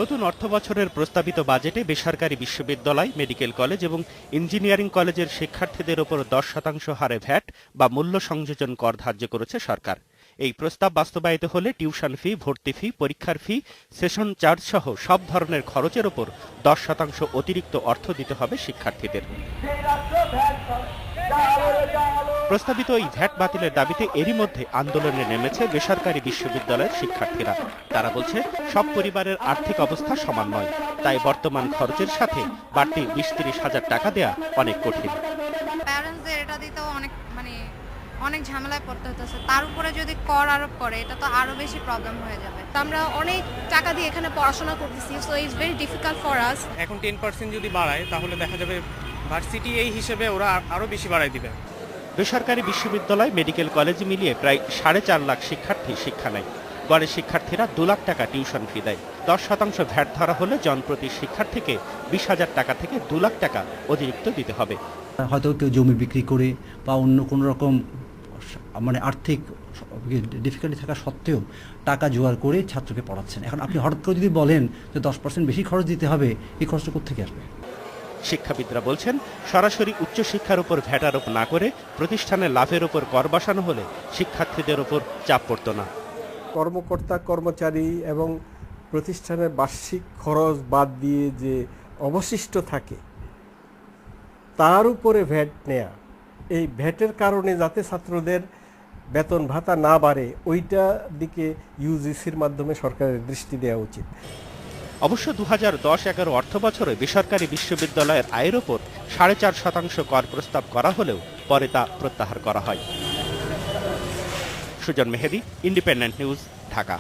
নতুন অর্থবছরের প্রস্তাবিত বাজেটে বেসরকারি বিশ্ববিদ্যালয়, মেডিকেল কলেজ এবং ইঞ্জিনিয়ারিং কলেজের শিক্ষার্থীদের ওপর 10% হারে ভ্যাট বা মূল্য সংযোজন কর ধার্য করেছে সরকার। এই প্রস্তাব বাস্তবায়িত হলে টিউশন ফি, ভর্তি ফি, পরীক্ষার ফি, সেশন চার্জ সহ সব ধরনের খরচের ওপর 10% অতিরিক্ত অর্থ দিতে হবে শিক্ষার্থীদের। প্রস্তাবিত এই ভ্যাট বাতিলের দাবিতে এরই মধ্যে আন্দোলনে নেমেছে বেসরকারি বিশ্ববিদ্যালয়ের শিক্ষার্থীরা। তারা বলছে, সব পরিবারের আর্থিক অবস্থা সমান নয়, তাই বর্তমান খরচের সাথে বাড়তি 20-30 হাজার টাকা দেয়া অনেক কঠিন। প্যারেন্টসদের এটা দিতেও অনেক ঝামেলায় পড়তে হতেছে, তার উপরে যদি কর আরোপ করে এটা তো আরো বেশি প্রবলেম হয়ে যাবে। আমরা অনেক টাকা দিয়ে এখানে পড়াশোনা করতেছি, so it's very difficult for us. এখন 10% যদি বাড়ায় তাহলে দেখা যাবে ভার্সিটি এই হিসেবে ওরা আরো বেশি বাড়ায় দিবে। বেসরকারি বিশ্ববিদ্যালয়, মেডিকেল কলেজ মিলিয়ে প্রায় 4.5 লাখ শিক্ষার্থী শিক্ষা নেয়। গড়ে শিক্ষার্থীরা 2 লাখ টাকা টিউশন ফি দেয়। 10% ভ্যাট ধরা হলে জনপ্রতি শিক্ষার্থীকে 20,000 টাকা থেকে 2 লাখ টাকা অতিরিক্ত দিতে হবে। হয়তো কেউ জমি বিক্রি করে বা অন্য কোনো রকম আর্থিক ডিফিকাল্টি থাকা সত্ত্বেও টাকা জোগাড় করে ছাত্রকে পড়াচ্ছেন। এখন আপনি হঠাৎ করে যদি বলেন যে 10% বেশি খরচ দিতে হবে, এই খরচটা কোত্থেকে আসবে? শিক্ষাবিদরা বলছেন, সরাসরি উচ্চশিক্ষার উপর ভ্যাট আরোপ না করে প্রতিষ্ঠানের লাভের উপর কর বসানো হলে শিক্ষার্থীদের উপর চাপ পড়ত না। কর্মকর্তা, কর্মচারী এবং প্রতিষ্ঠানের বার্ষিক খরচ বাদ দিয়ে যে অবশিষ্ট থাকে তার উপরে ভ্যাট নেয়া, এই ভ্যাটের কারণে যাতে ছাত্রদের বেতন ভাতা না বাড়ে ওইটা দিকে ইউজিসির মাধ্যমে সরকারের দৃষ্টি দেওয়া উচিত। অবশ্য 2010-11 অর্থবছরে বেসরকারি বিশ্ববিদ্যালয়ের আয়ের ওপর 4.5% কর প্রস্তাব করা হলেও পরে তা প্রত্যাহার করা হয়। সুজন মেহেদী, ইন্ডিপেন্ডেন্ট নিউজ, ঢাকা।